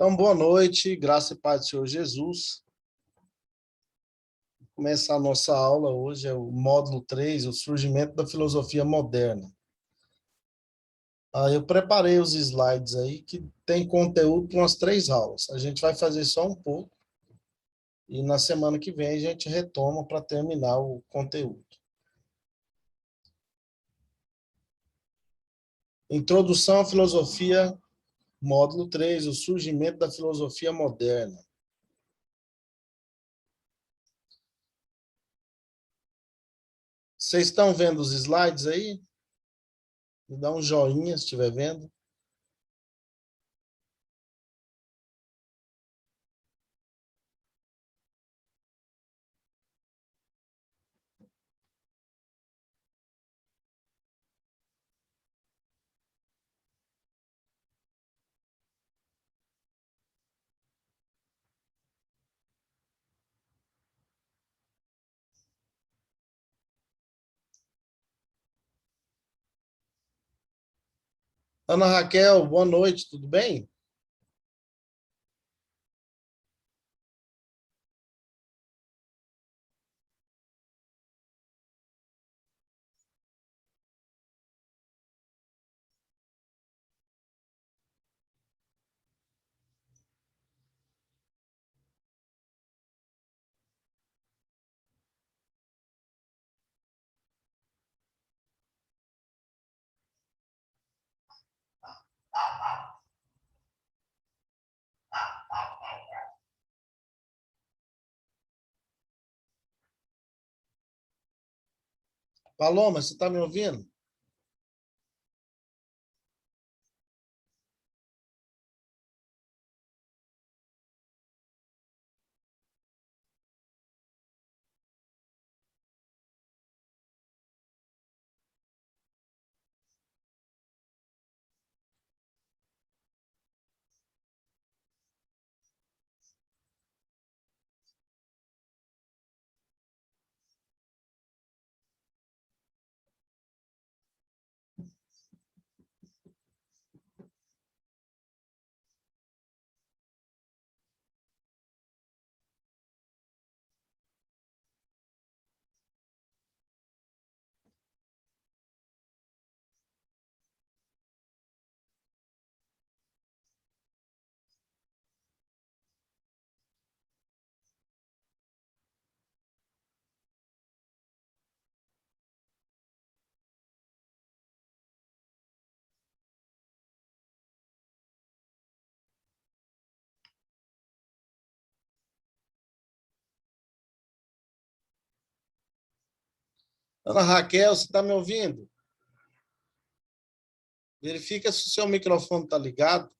Então, boa noite, graça e paz do Senhor Jesus. Vou começar a nossa aula hoje, é o módulo 3, o surgimento da filosofia moderna. Eu preparei os slides aí, que tem conteúdo para umas 3 aulas. A gente vai fazer só um pouco, e na semana que vem a gente retoma para terminar o conteúdo. Introdução à filosofia, módulo 3, o surgimento da filosofia moderna. Vocês estão vendo os slides aí? Me dá um joinha se estiver vendo. Ana Raquel, boa noite, tudo bem? Paloma, você está me ouvindo? Ana Raquel, você está me ouvindo? Verifica se o seu microfone está ligado.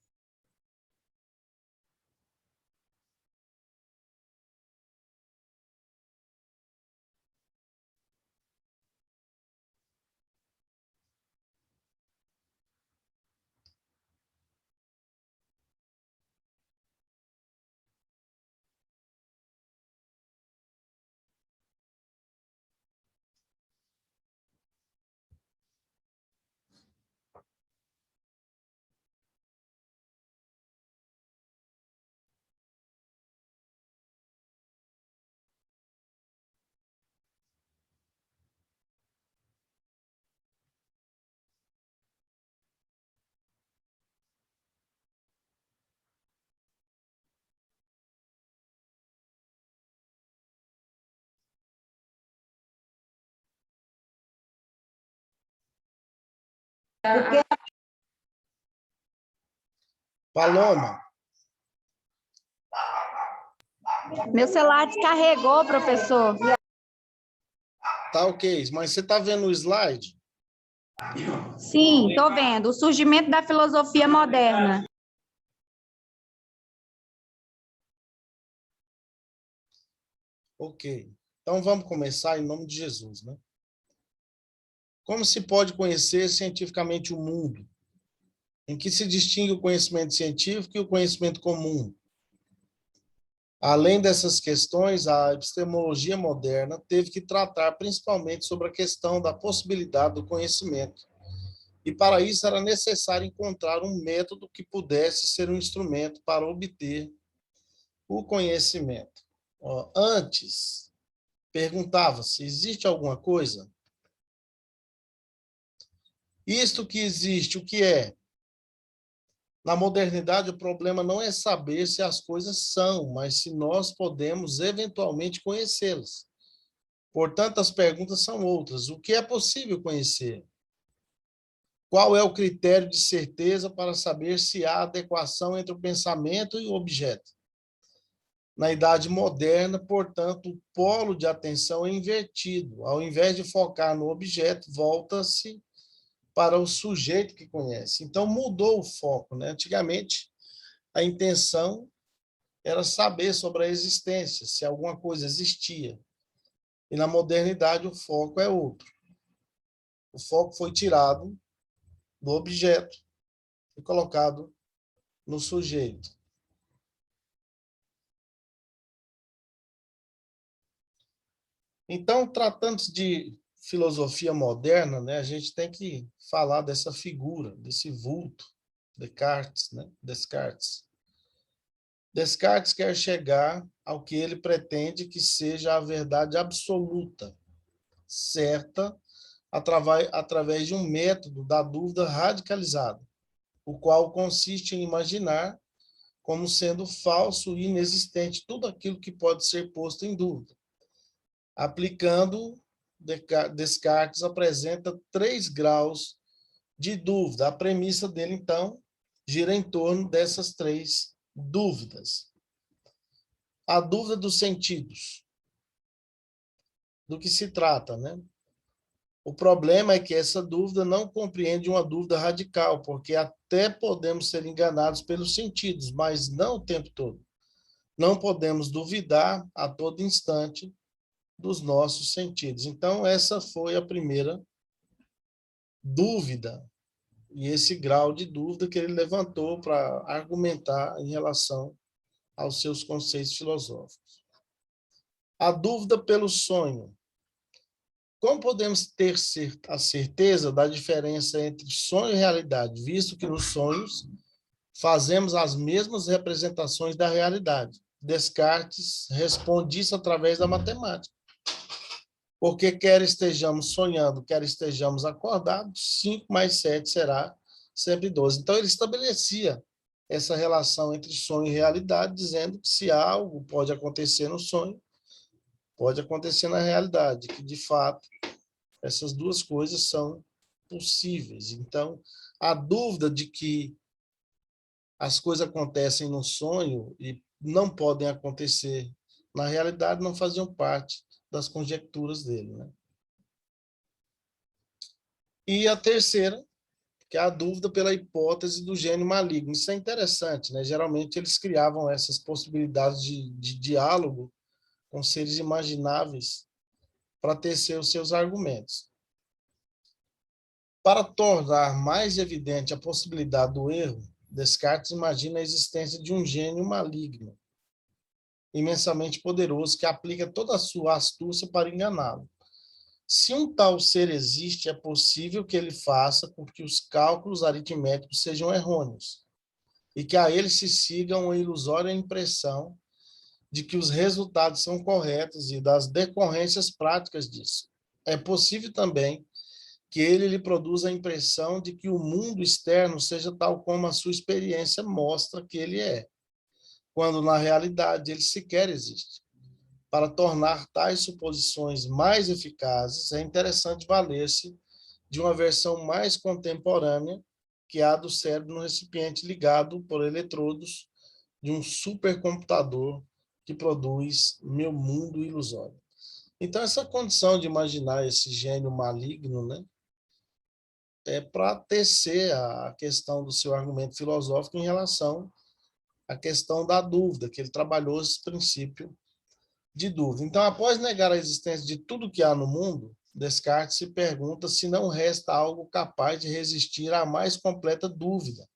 Paloma, Meu celular descarregou, professor. tá ok, mas você está vendo o slide? Sim, estou vendo. O surgimento da filosofia moderna. Ok. Então vamos começar em nome de Jesus, né? Como se pode conhecer cientificamente o mundo? Em que se distingue o conhecimento científico e o conhecimento comum? Além dessas questões, a epistemologia moderna teve que tratar principalmente sobre a questão da possibilidade do conhecimento, E para isso era necessário encontrar um método que pudesse ser um instrumento para obter o conhecimento. Antes, perguntava-se: existe alguma coisa? Isto que existe, o que é? Na modernidade, o problema não é saber se as coisas são, mas se nós podemos eventualmente conhecê-las. Portanto, as perguntas são outras. O que é possível conhecer? Qual é o critério de certeza para saber se há adequação entre o pensamento e o objeto? Na idade moderna, portanto, o polo de atenção é invertido. Ao invés de focar no objeto, volta-se para o sujeito que conhece. Então, mudou o foco, né? Antigamente, a intenção era saber sobre a existência, se alguma coisa existia. E na modernidade, o foco é outro. O foco foi tirado do objeto e colocado no sujeito. Então, tratando-se de filosofia moderna, né, a gente tem que falar dessa figura, desse vulto, Descartes, né? Descartes. Descartes quer chegar ao que ele pretende que seja a verdade absoluta, certa, através de um método da dúvida radicalizada, o qual consiste em imaginar como sendo falso e inexistente tudo aquilo que pode ser posto em dúvida. Aplicando, Descartes apresenta 3 graus de dúvida. A premissa dele, então, gira em torno dessas 3 dúvidas. A dúvida dos sentidos. Do que se trata, né? O problema é que essa dúvida não compreende uma dúvida radical, porque até podemos ser enganados pelos sentidos, mas não o tempo todo. Não podemos duvidar a todo instante dos nossos sentidos. Então, essa foi a primeira dúvida, e esse grau de dúvida que ele levantou para argumentar em relação aos seus conceitos filosóficos. A dúvida pelo sonho. Como podemos ter a certeza da diferença entre sonho e realidade, visto que nos sonhos fazemos as mesmas representações da realidade? Descartes responde isso através da matemática. Porque quer estejamos sonhando, quer estejamos acordados, 5 mais 7 será sempre 12. Então, ele estabelecia essa relação entre sonho e realidade, dizendo que se algo pode acontecer no sonho, pode acontecer na realidade, que, de fato, essas duas coisas são possíveis. Então, a dúvida de que as coisas acontecem no sonho e não podem acontecer na realidade não faziam parte das conjecturas dele, né? E a terceira, que é a dúvida pela hipótese do gênio maligno. Isso é interessante, né? Geralmente eles criavam essas possibilidades de diálogo com seres imagináveis para tecer os seus argumentos. Para tornar mais evidente a possibilidade do erro, Descartes imagina a existência de um gênio maligno, imensamente poderoso, que aplica toda a sua astúcia para enganá-lo. Se um tal ser existe, é possível que ele faça com que os cálculos aritméticos sejam errôneos e que a ele se siga uma ilusória impressão de que os resultados são corretos e das decorrências práticas disso. É possível também que ele lhe produza a impressão de que o mundo externo seja tal como a sua experiência mostra que ele é, quando na realidade ele sequer existe. Para tornar tais suposições mais eficazes, é interessante valer-se de uma versão mais contemporânea, que é a do cérebro no recipiente ligado por eletrodos de um supercomputador que produz meu mundo ilusório. Então, essa condição de imaginar esse gênio maligno, né, é para tecer a questão do seu argumento filosófico em relação à questão da dúvida, que ele trabalhou esse princípio de dúvida. Então, após negar a existência de tudo que há no mundo, Descartes se pergunta se não resta algo capaz de resistir à mais completa dúvida.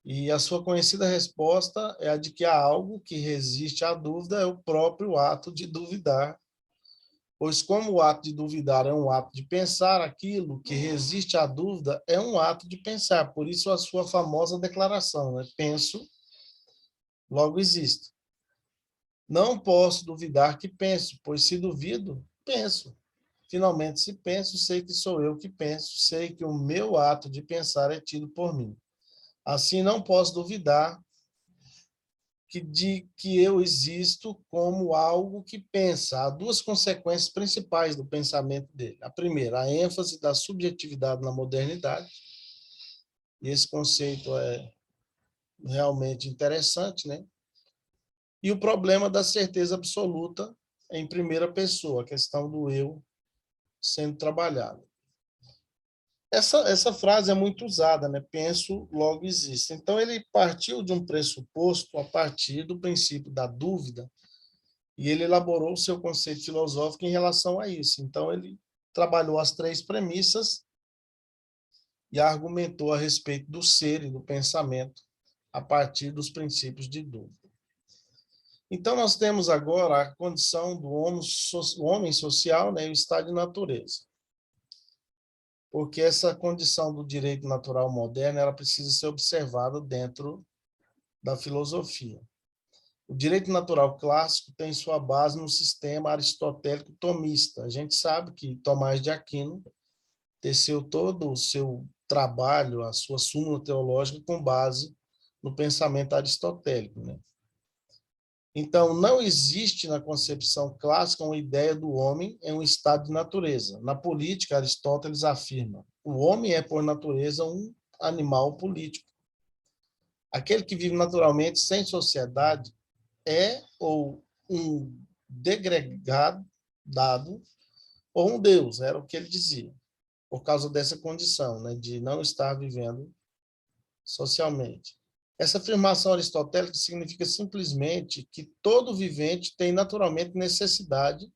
E a sua conhecida resposta é a de que há algo que resiste à dúvida, é o próprio ato de duvidar, Pois como o ato de duvidar é um ato de pensar, aquilo que resiste à dúvida é um ato de pensar. Por isso a sua famosa declaração, né? Penso, logo existo. Não posso duvidar que penso, pois se duvido, penso. Finalmente, se penso, sei que sou eu que penso, sei que o meu ato de pensar é tido por mim. Assim, não posso duvidar que eu existo como algo que pensa. Há duas consequências principais do pensamento dele. A primeira, a ênfase da subjetividade na modernidade. E esse conceito é realmente interessante, né? E o problema da certeza absoluta em primeira pessoa, a questão do eu sendo trabalhado. Essa frase é muito usada, né? Penso, logo existe. Então, ele partiu de um pressuposto a partir do princípio da dúvida e ele elaborou o seu conceito filosófico em relação a isso. Então, ele trabalhou as três premissas e argumentou a respeito do ser e do pensamento a partir dos princípios de dúvida. Então, nós temos agora a condição do homem social, né, e o estado de natureza. Porque essa condição do direito natural moderno ela precisa ser observada dentro da filosofia. O direito natural clássico tem sua base no sistema aristotélico tomista. A gente sabe que Tomás de Aquino teceu todo o seu trabalho, a sua súmula teológica, com base no pensamento aristotélico, né? Então, não existe na concepção clássica uma ideia do homem em um estado de natureza. Na política, Aristóteles afirma: o homem é, por natureza, um animal político. Aquele que vive naturalmente sem sociedade é ou um degregado dado ou um Deus, era o que ele dizia, por causa dessa condição, né, de não estar vivendo socialmente. Essa afirmação aristotélica significa simplesmente que todo vivente tem naturalmente necessidade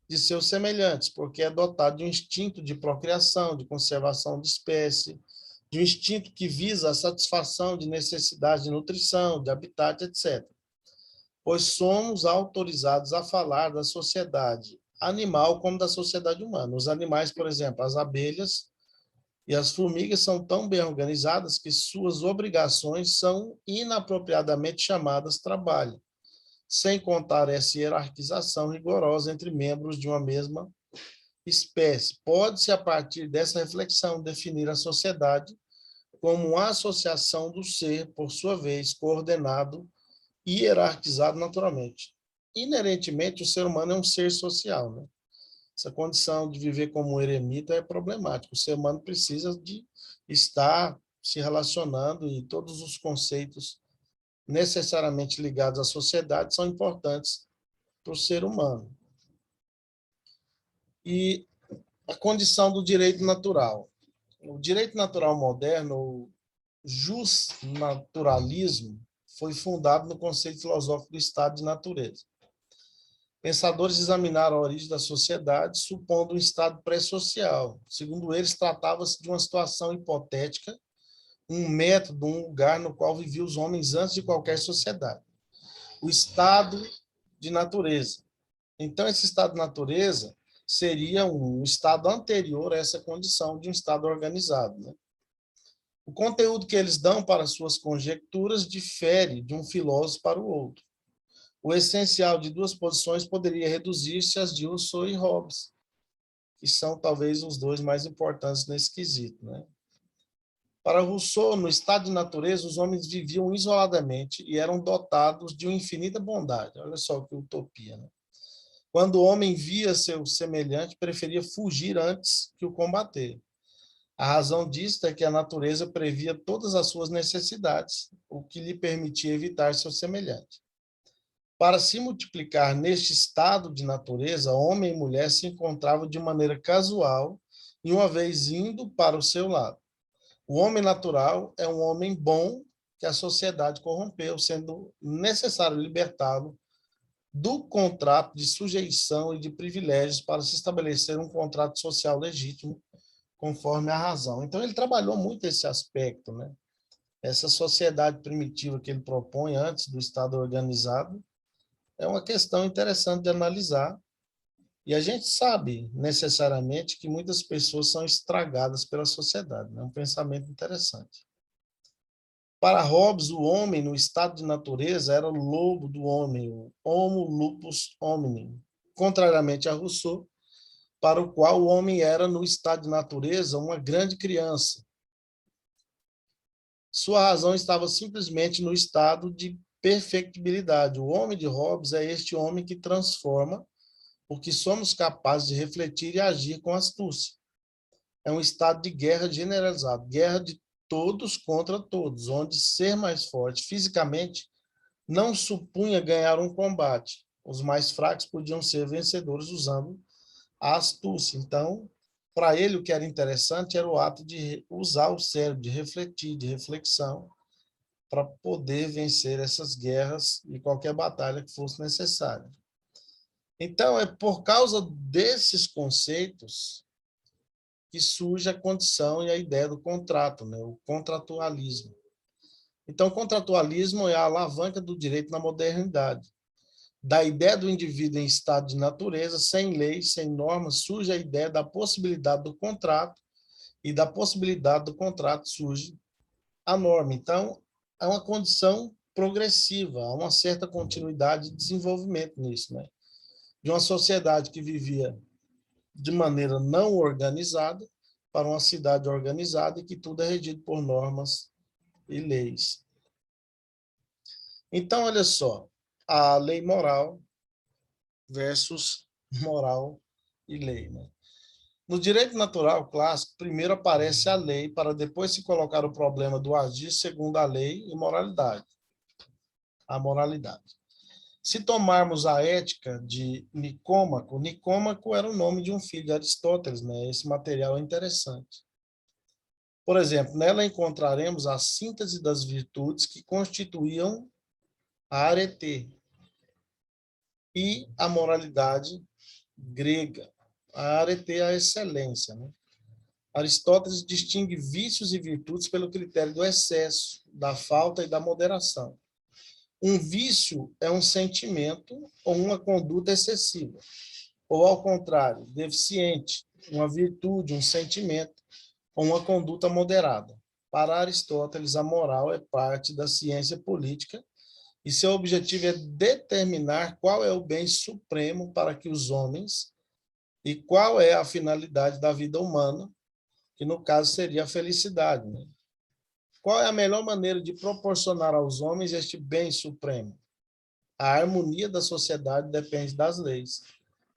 de seus semelhantes, porque é dotado de um instinto de procriação, de conservação de espécie, de um instinto que visa a satisfação de necessidades de nutrição, de habitat, etc. Pois somos autorizados a falar da sociedade animal como da sociedade humana. Os animais, por exemplo, as abelhas e as formigas são tão bem organizadas que suas obrigações são inapropriadamente chamadas trabalho, sem contar essa hierarquização rigorosa entre membros de uma mesma espécie. Pode-se, a partir dessa reflexão, definir a sociedade como uma associação do ser, por sua vez, coordenado e hierarquizado naturalmente. Inerentemente, o ser humano é um ser social, né? Essa condição de viver como um eremita é problemática. O ser humano precisa de estar se relacionando e todos os conceitos necessariamente ligados à sociedade são importantes para o ser humano. E a condição do direito natural. O direito natural moderno, o justnaturalismo, foi fundado no conceito filosófico do estado de natureza. Pensadores examinaram a origem da sociedade, supondo um estado pré-social. Segundo eles, tratava-se de uma situação hipotética, um método, um lugar no qual viviam os homens antes de qualquer sociedade. O estado de natureza. Então, esse estado de natureza seria um estado anterior a essa condição de um estado organizado, né? O conteúdo que eles dão para suas conjecturas difere de um filósofo para o outro. O essencial de duas posições poderia reduzir-se às de Rousseau e Hobbes, que são talvez os dois mais importantes nesse quesito, né? Para Rousseau, no estado de natureza, os homens viviam isoladamente e eram dotados de uma infinita bondade. Olha só que utopia, né? Quando o homem via seu semelhante, preferia fugir antes que o combater. A razão disto é que a natureza previa todas as suas necessidades, o que lhe permitia evitar seu semelhante. Para se multiplicar neste estado de natureza, homem e mulher se encontravam de maneira casual e uma vez indo para o seu lado. O homem natural é um homem bom que a sociedade corrompeu, sendo necessário libertá-lo do contrato de sujeição e de privilégios para se estabelecer um contrato social legítimo, conforme a razão. Então, ele trabalhou muito esse aspecto, né? Essa sociedade primitiva que ele propõe antes do Estado organizado é uma questão interessante de analisar E a gente sabe, necessariamente, que muitas pessoas são estragadas pela sociedade. É um pensamento interessante. Para Hobbes, o homem, no estado de natureza, era o lobo do homem, o homo lupus hominem. Contrariamente a Rousseau, para o qual o homem era, no estado de natureza, uma grande criança. Sua razão estava simplesmente no estado de perfectibilidade. O homem de Hobbes é este homem que transforma o que somos capazes de refletir e agir com astúcia. É um estado de guerra generalizado, guerra de todos contra todos, onde ser mais forte fisicamente não supunha ganhar um combate. Os mais fracos podiam ser vencedores usando a astúcia. Então, para ele, o que era interessante era o ato de usar o cérebro, de refletir, de reflexão, para poder vencer essas guerras e qualquer batalha que fosse necessária. Então, é por causa desses conceitos que surge a condição e a ideia do contrato, né? O contratualismo. Então, o contratualismo é a alavanca do direito na modernidade. Da ideia do indivíduo em estado de natureza, sem leis, sem normas, surge a ideia da possibilidade do contrato, e da possibilidade do contrato surge a norma. Então, é uma condição progressiva, há uma certa continuidade de desenvolvimento nisso, né? De uma sociedade que vivia de maneira não organizada para uma cidade organizada e que tudo é regido por normas e leis. Então, olha só, a lei moral versus moral e lei, né? No direito natural clássico, primeiro aparece a lei para depois se colocar o problema do agir segundo a lei e moralidade. A moralidade. Se tomarmos a ética de Nicômaco, Nicômaco era o nome de um filho de Aristóteles, né? Esse material é interessante. Por exemplo, nela encontraremos a síntese das virtudes que constituíam a arete e a moralidade grega. A arete é a excelência, né? Aristóteles distingue vícios e virtudes pelo critério do excesso, da falta e da moderação. Um vício é um sentimento ou uma conduta excessiva, ou, ao contrário, deficiente, uma virtude, um sentimento ou uma conduta moderada. Para Aristóteles, a moral é parte da ciência política e seu objetivo é determinar qual é o bem supremo para que os homens e qual é a finalidade da vida humana, que no caso seria a felicidade, né? Qual é a melhor maneira de proporcionar aos homens este bem supremo? A harmonia da sociedade depende das leis.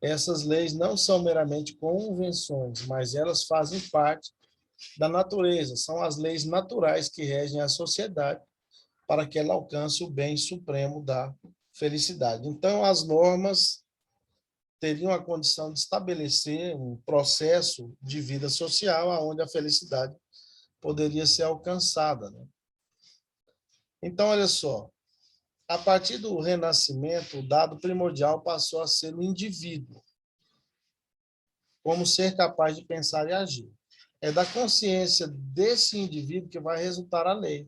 Essas leis não são meramente convenções, mas elas fazem parte da natureza. São as leis naturais que regem a sociedade para que ela alcance o bem supremo da felicidade. Então, as normas teriam a condição de estabelecer um processo de vida social onde a felicidade poderia ser alcançada, né? Então, olha só, a partir do Renascimento, o dado primordial passou a ser o indivíduo, como ser capaz de pensar e agir. É da consciência desse indivíduo que vai resultar a lei.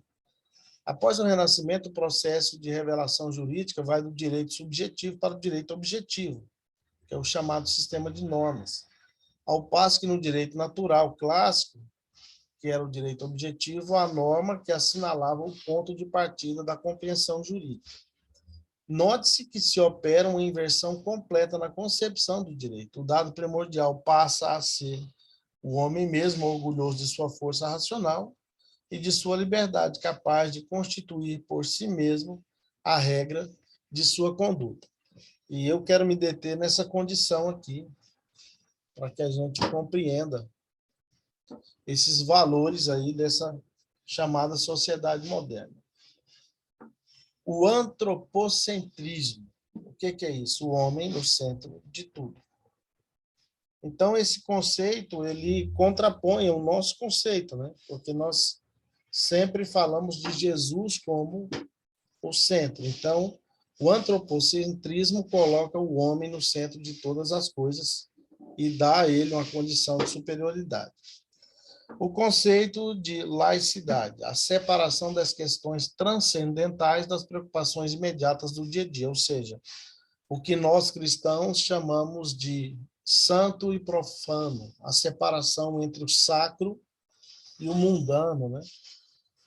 Após o Renascimento, o processo de revelação jurídica vai do direito subjetivo para o direito objetivo, que é o chamado sistema de normas. Ao passo que no direito natural clássico, que era o direito objetivo, a norma que assinalava o ponto de partida da compreensão jurídica. Note-se que se opera uma inversão completa na concepção do direito. O dado primordial passa a ser o homem mesmo orgulhoso de sua força racional e de sua liberdade, capaz de constituir por si mesmo a regra de sua conduta. E eu quero me deter nessa condição aqui, para que a gente compreenda esses valores aí dessa chamada sociedade moderna. O antropocentrismo. O que é isso? O homem no centro de tudo. Então, esse conceito, ele contrapõe o nosso conceito, né? Porque nós sempre falamos de Jesus como o centro. Então, o antropocentrismo coloca o homem no centro de todas as coisas e dá a ele uma condição de superioridade. O conceito de laicidade, a separação das questões transcendentais das preocupações imediatas do dia a dia, ou seja, o que nós cristãos chamamos de santo e profano, a separação entre o sacro e o mundano, né?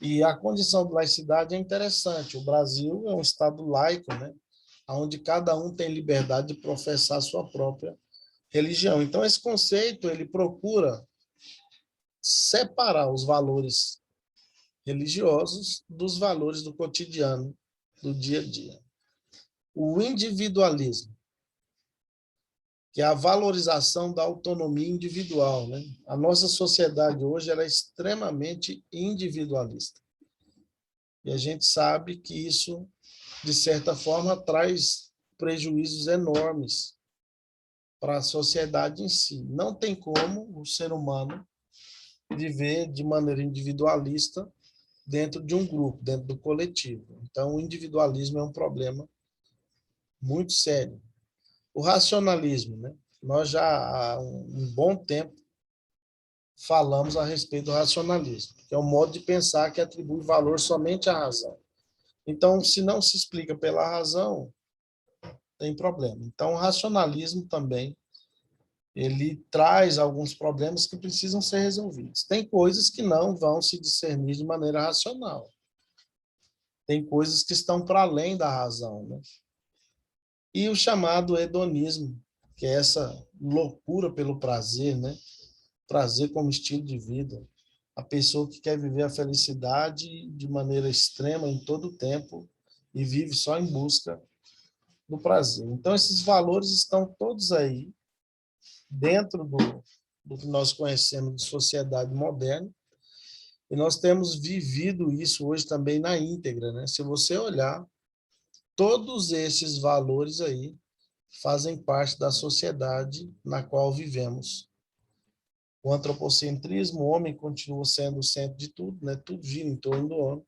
E a condição de laicidade é interessante. O Brasil é um estado laico, né? Onde cada um tem liberdade de professar a sua própria religião. Então, esse conceito, ele procura separar os valores religiosos dos valores do cotidiano, do dia a dia. O individualismo, que é a valorização da autonomia individual, né? A nossa sociedade hoje ela é extremamente individualista. E a gente sabe que isso, de certa forma, traz prejuízos enormes para a sociedade em si. Não tem como o ser humano viver de maneira individualista dentro de um grupo, dentro do coletivo. Então, o individualismo é um problema muito sério. O racionalismo, né? Nós já há um bom tempo falamos a respeito do racionalismo, que é um modo de pensar que atribui valor somente à razão. Então, se não se explica pela razão, tem problema. Então, o racionalismo também, ele traz alguns problemas que precisam ser resolvidos. Tem coisas que não vão se discernir de maneira racional. Tem coisas que estão para além da razão, né? E o chamado hedonismo, que é essa loucura pelo prazer, né? Prazer como estilo de vida. A pessoa que quer viver a felicidade de maneira extrema em todo o tempo e vive só em busca do prazer. Então, esses valores estão todos aí dentro do que nós conhecemos de sociedade moderna e nós temos vivido isso hoje também na íntegra, né? Se você olhar, todos esses valores aí fazem parte da sociedade na qual vivemos. O antropocentrismo, o homem continua sendo o centro de tudo, né? Tudo gira em torno do homem.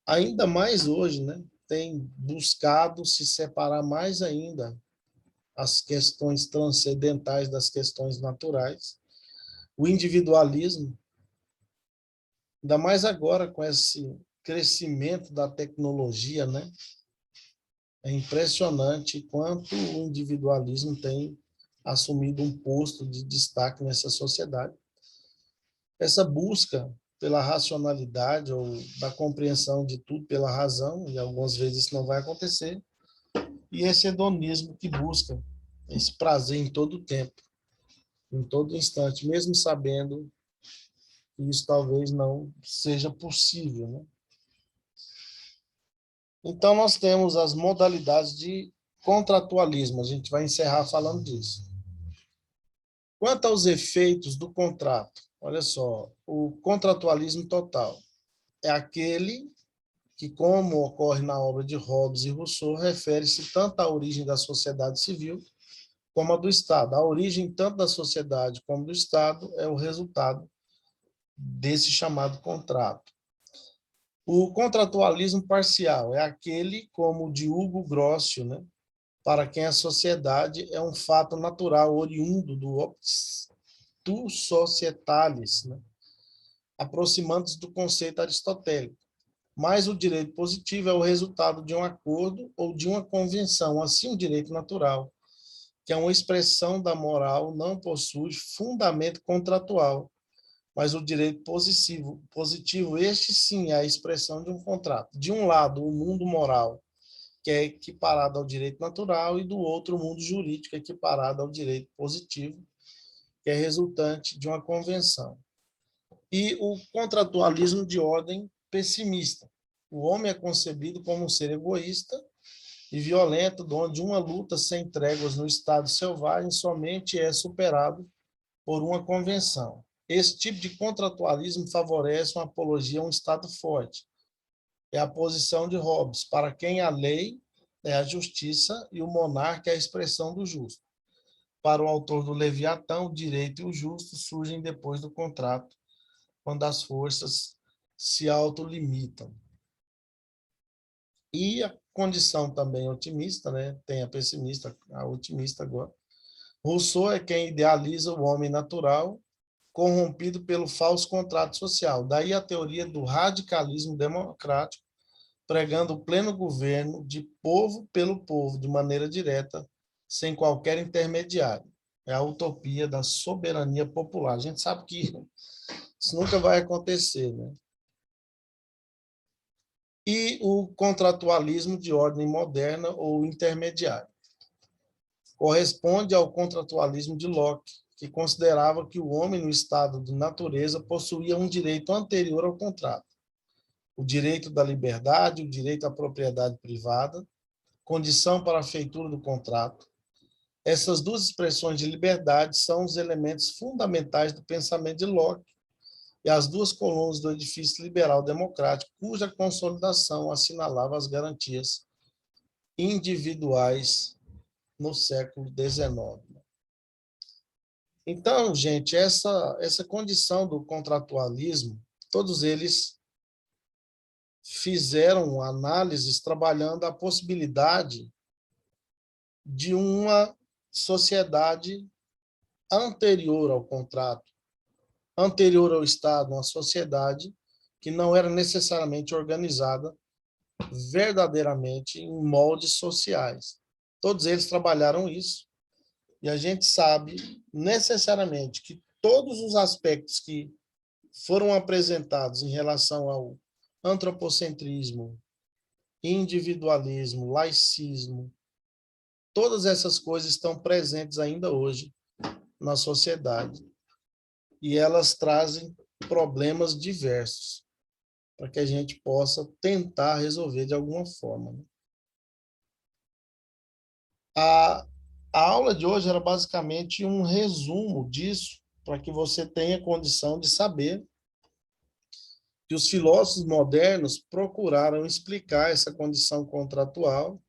Ainda mais hoje, né? Tem buscado se separar mais ainda as questões transcendentais das questões naturais. O individualismo, ainda mais agora com esse crescimento da tecnologia, né? É impressionante quanto o individualismo tem assumido um posto de destaque nessa sociedade. Essa busca pela racionalidade ou da compreensão de tudo pela razão, e algumas vezes isso não vai acontecer, e esse hedonismo que busca esse prazer em todo o tempo, em todo instante, mesmo sabendo que isso talvez não seja possível, né? Então, nós temos as modalidades de contratualismo, a gente vai encerrar falando disso. Quanto aos efeitos do contrato, olha só, o contratualismo total é aquele que, como ocorre na obra de Hobbes e Rousseau, refere-se tanto à origem da sociedade civil como à do Estado. A origem tanto da sociedade como do Estado é o resultado desse chamado contrato. O contratualismo parcial é aquele, como o de Hugo Grossio, né, para quem a sociedade é um fato natural oriundo do opus societatis, né, aproximando-se do conceito aristotélico. Mas o direito positivo é o resultado de um acordo ou de uma convenção. Assim, o direito natural, que é uma expressão da moral, não possui fundamento contratual, mas o direito positivo, este sim é a expressão de um contrato. De um lado, o mundo moral, que é equiparado ao direito natural, e do outro, o mundo jurídico, equiparado ao direito positivo, que é resultante de uma convenção. E o contratualismo de ordem pessimista. O homem é concebido como um ser egoísta e violento, onde uma luta sem tréguas no estado selvagem somente é superado por uma convenção. Esse tipo de contratualismo favorece uma apologia a um Estado forte. É a posição de Hobbes, para quem a lei é a justiça e o monarca é a expressão do justo. Para o autor do Leviatã, o direito e o justo surgem depois do contrato, quando as forças se autolimitam. E a condição também otimista, né? Tem a pessimista, a otimista agora. Rousseau é quem idealiza o homem natural, corrompido pelo falso contrato social. Daí a teoria do radicalismo democrático, pregando o pleno governo de povo pelo povo, de maneira direta, sem qualquer intermediário. É a utopia da soberania popular. A gente sabe que isso nunca vai acontecer, né? E o contratualismo de ordem moderna ou intermediária. Corresponde ao contratualismo de Locke, que considerava que o homem, no estado de natureza, possuía um direito anterior ao contrato. O direito da liberdade, o direito à propriedade privada, condição para a feitura do contrato. Essas duas expressões de liberdade são os elementos fundamentais do pensamento de Locke e as duas colunas do edifício liberal democrático, cuja consolidação assinalava as garantias individuais no século XIX. Então, gente, essa condição do contratualismo, todos eles fizeram análises trabalhando a possibilidade de uma sociedade anterior ao contrato, anterior ao Estado, uma sociedade que não era necessariamente organizada verdadeiramente em moldes sociais. Todos eles trabalharam isso, e a gente sabe necessariamente que todos os aspectos que foram apresentados em relação ao antropocentrismo, individualismo, laicismo, todas essas coisas estão presentes ainda hoje na sociedade. E elas trazem problemas diversos para que a gente possa tentar resolver de alguma forma, né? A aula de hoje era basicamente um resumo disso, para que você tenha condição de saber que os filósofos modernos procuraram explicar essa condição contratual,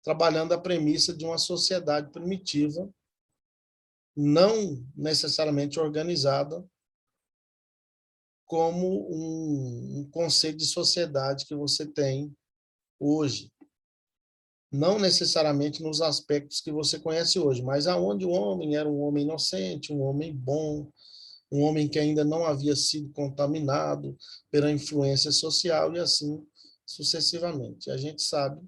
trabalhando a premissa de uma sociedade primitiva, não necessariamente organizada, como um conceito de sociedade que você tem hoje. Não necessariamente nos aspectos que você conhece hoje, mas aonde o homem era um homem inocente, um homem bom, um homem que ainda não havia sido contaminado pela influência social e assim sucessivamente. A gente sabe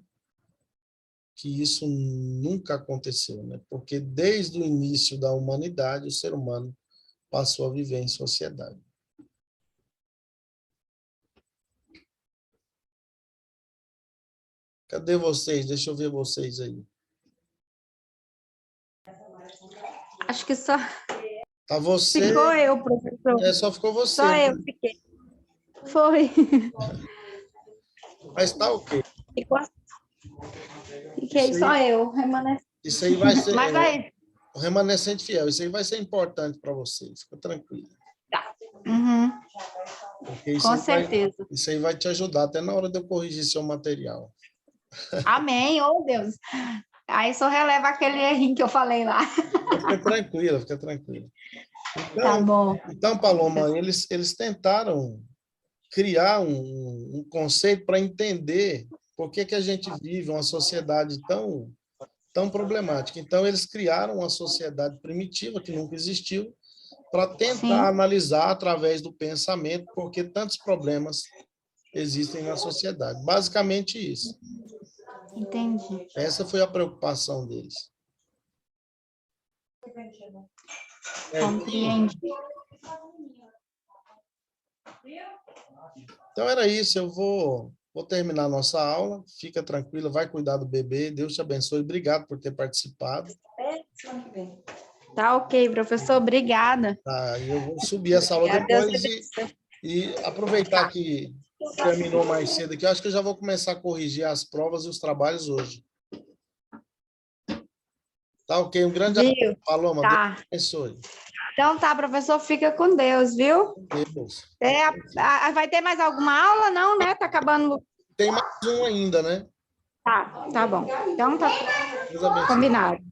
que isso nunca aconteceu, né? Porque desde o início da humanidade, o ser humano passou a viver em sociedade. Cadê vocês? Deixa eu ver vocês aí. Acho que só Tá você... ficou eu, professor. Só ficou você. Só eu Né? fiquei. Foi. Mas tá ok. Fiquei só eu, remanescente. Isso aí vai ser... Mas vai... O remanescente fiel. Isso aí vai ser importante para vocês. Fica tranquilo. Tá. Uhum. Com certeza. Isso aí vai te ajudar até na hora de eu corrigir seu material. Amém, oh Deus. Aí só releva aquele errinho que eu falei lá. Fica tranquila, fica tranquila. Então, tá bom. Então, Paloma, eles tentaram criar um conceito para entender por que a gente vive uma sociedade tão problemática. Então, eles criaram uma sociedade primitiva que nunca existiu para tentar analisar através do pensamento por que tantos problemas existem na sociedade. Basicamente isso. Entendi. Essa foi a preocupação deles. Compreendi. Então, era isso. Eu vou terminar a nossa aula. Fica tranquila, vai cuidar do bebê. Deus te abençoe. Obrigado por ter participado. Tá ok, professor. Obrigada. Tá, eu vou subir essa aula depois e aproveitar que terminou mais cedo aqui. Eu acho que eu já vou começar a corrigir as provas e os trabalhos hoje. Tá ok? Um grande abraço, Paloma. Tá. Deus te abençoe. Então tá, professor, fica com Deus, viu? Deus. Vai ter mais alguma aula? Não, né? Tá acabando. Tem mais um ainda, né? Tá bom. Então tá Deus abençoe. combinado.